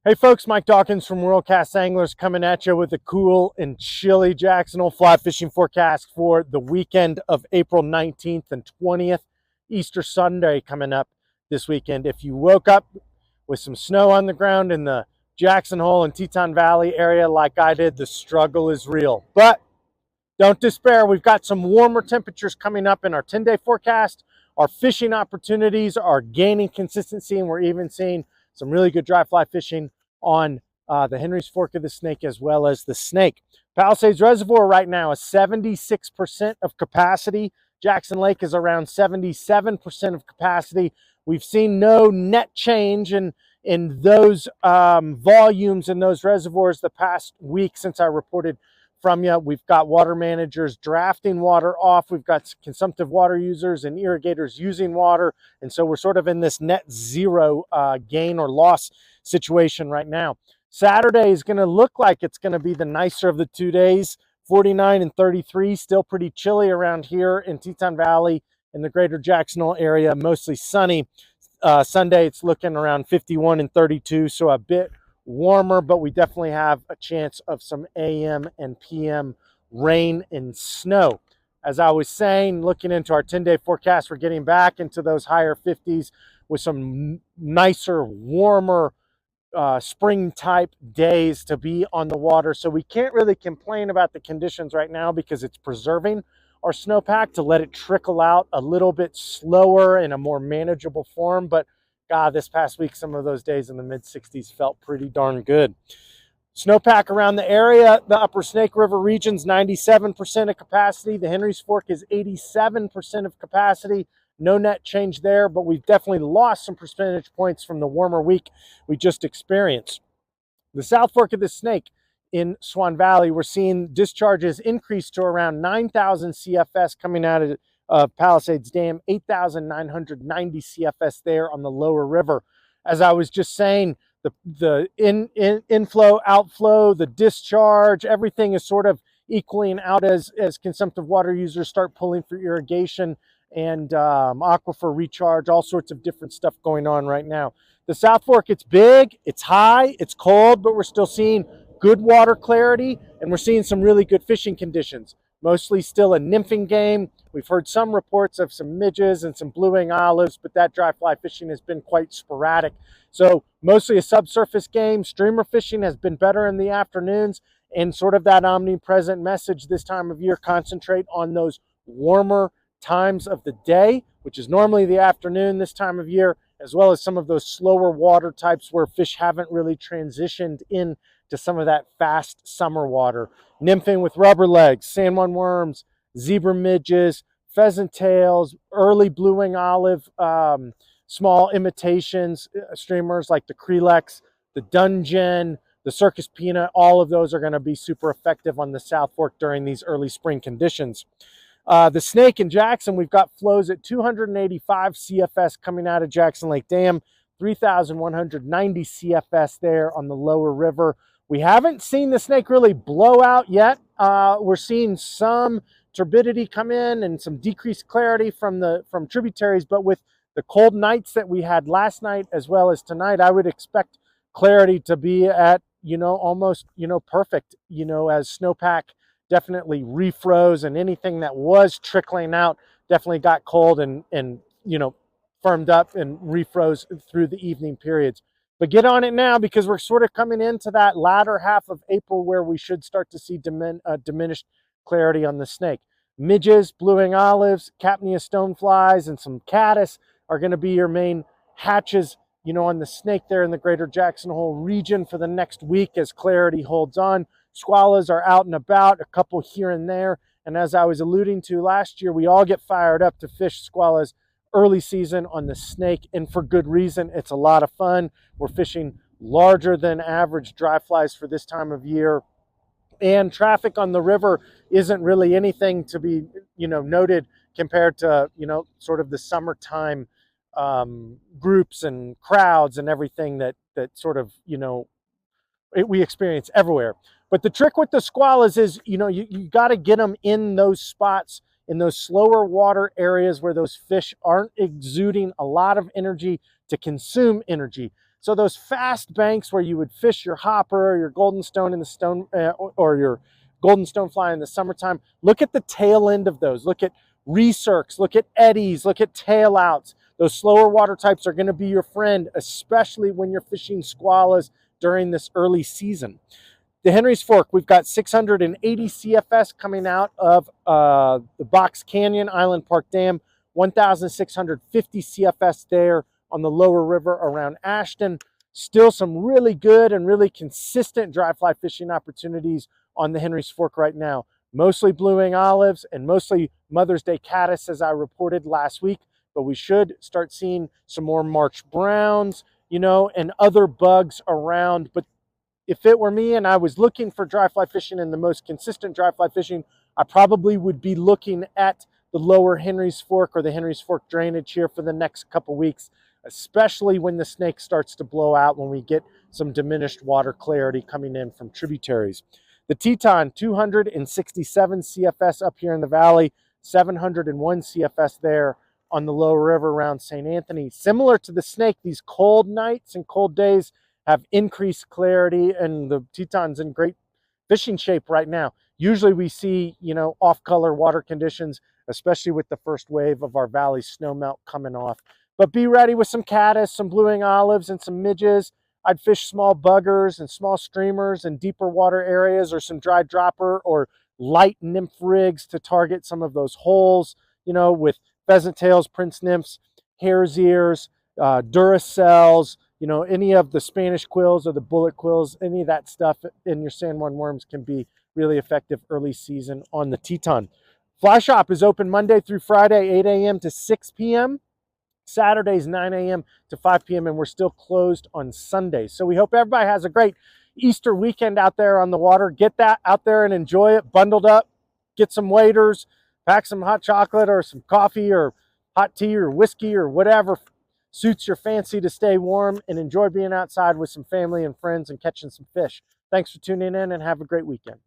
Hey folks, Mike Dawkins from Worldcast Anglers coming at you with a cool and chilly Jackson Hole fly fishing forecast for the weekend of April 19th and 20th. Easter Sunday coming up this weekend. If you woke up with some snow on the ground in the Jackson Hole and Teton Valley area like I did, the struggle is real. But don't despair. We've got some warmer temperatures coming up in our 10-day forecast. Our fishing opportunities are gaining consistency, and we're even seeing some really good dry fly fishing on the Henry's Fork of the Snake as well as the Snake. Palisades Reservoir right now is 76% of capacity. Jackson Lake is around 77% of capacity. We've seen no net change in those volumes in those reservoirs the past week since I reported from you. We've got water managers drafting water off. We've got consumptive water users and irrigators using water. And so we're sort of in this net zero gain or loss situation right now. Saturday is going to look like it's going to be the nicer of the 2 days. 49 and 33, still pretty chilly around here in Teton Valley in the greater Jackson Hole area, mostly sunny. Sunday, it's looking around 51 and 32, so a bit warmer, but we definitely have a chance of some AM and PM rain and snow. As I was saying, looking into our 10-day forecast, we're getting back into those higher 50s with some nicer, warmer spring type days to be on the water. So we can't really complain about the conditions right now because it's preserving our snowpack to let it trickle out a little bit slower in a more manageable form. But God, this past week, some of those days in the mid-60s felt pretty darn good. Snowpack around the area, the upper Snake River region's 97% of capacity. The Henry's Fork is 87% of capacity. No net change there, but we've definitely lost some percentage points from the warmer week we just experienced. The South Fork of the Snake in Swan Valley, we're seeing discharges increase to around 9,000 CFS coming out of Palisades Dam, 8,990 CFS there on the lower river. As I was just saying, the inflow, outflow, the discharge, everything is sort of equaling out as consumptive water users start pulling for irrigation and aquifer recharge, all sorts of different stuff going on right now. The South Fork, it's big, it's high, it's cold, but we're still seeing good water clarity, and we're seeing some really good fishing conditions. Mostly still a nymphing game. We've heard some reports of some midges and some blue-wing olives, but that dry fly fishing has been quite sporadic. So mostly a subsurface game. Streamer fishing has been better in the afternoons, and sort of that omnipresent message this time of year, concentrate on those warmer times of the day, which is normally the afternoon this time of year, as well as some of those slower water types where fish haven't really transitioned in to some of that fast summer water. Nymphing with rubber legs, San Juan worms, zebra midges, pheasant tails, early blue-wing olive, small imitations, streamers like the Krelex, the Dungeon, the Circus Peanut. All of those are going to be super effective on the South Fork during these early spring conditions. The Snake in Jackson, we've got flows at 285 CFS coming out of Jackson Lake Dam, 3,190 CFS there on the lower river. We haven't seen the Snake really blow out yet. We're seeing some turbidity come in and some decreased clarity from tributaries, but with the cold nights that we had last night as well as tonight, I would expect clarity to be at, almost, perfect, as snowpack definitely refroze, and anything that was trickling out definitely got cold and firmed up and refroze through the evening periods. But get on it now, because we're sort of coming into that latter half of April where we should start to see diminished clarity on the Snake. Midges, blue-wing olives, Capnia stoneflies, and some caddis are going to be your main hatches, on the Snake there in the greater Jackson Hole region for the next week as clarity holds on. Squallows are out and about, a couple here and there. And as I was alluding to last year, we all get fired up to fish squallows early season on the Snake, and for good reason. It's a lot of fun. We're fishing larger than average dry flies for this time of year. And traffic on the river isn't really anything to be, noted compared to, sort of the summertime groups and crowds and everything that sort of, we experience everywhere. But the trick with the squallows is, you got to get them in those spots, in those slower water areas where those fish aren't exuding a lot of energy to consume energy. So those fast banks where you would fish your hopper or your golden stone in the stone or your golden stonefly in the summertime, look at the tail end of those. Look at recircs, look at eddies, look at tail outs. Those slower water types are going to be your friend, especially when you're fishing squallas during this early season. The Henry's Fork, we've got 680 CFS coming out of the Box Canyon Island Park Dam, 1,650 CFS there on the lower river around Ashton. Still some really good and really consistent dry fly fishing opportunities on the Henry's Fork right now. Mostly blue-wing olives and mostly Mother's Day caddis, as I reported last week, but we should start seeing some more March browns, you know, and other bugs around. But if it were me and I was looking for dry fly fishing and the most consistent dry fly fishing, I probably would be looking at the lower Henry's Fork or the Henry's Fork drainage here for the next couple weeks, especially when the snake starts to blow out, when we get some diminished water clarity coming in from tributaries. The Teton, 267 CFS up here in the valley, 701 CFS there on the lower river around St. Anthony. Similar to the snake, these cold nights and cold days have increased clarity, and the Teton's in great fishing shape right now. Usually we see, you know, off-color water conditions, especially with the first wave of our valley snowmelt coming off. But be ready with some caddis, some blue-wing olives, and some midges. I'd fish small buggers and small streamers in deeper water areas, or some dry dropper or light nymph rigs to target some of those holes, you know, with pheasant tails, prince nymphs, hare's ears, Duracells, you know, any of the Spanish quills or the bullet quills, any of that stuff in your San Juan worms can be really effective early season on the Teton. Fly shop is open Monday through Friday, 8 a.m. to 6 p.m. Saturdays, 9 a.m. to 5 p.m. and we're still closed on Sundays. So we hope everybody has a great Easter weekend out there on the water. Get that out there and enjoy it, bundled up, get some waders, pack some hot chocolate or some coffee or hot tea or whiskey or whatever suits your fancy to stay warm, and enjoy being outside with some family and friends and catching some fish. Thanks for tuning in and have a great weekend.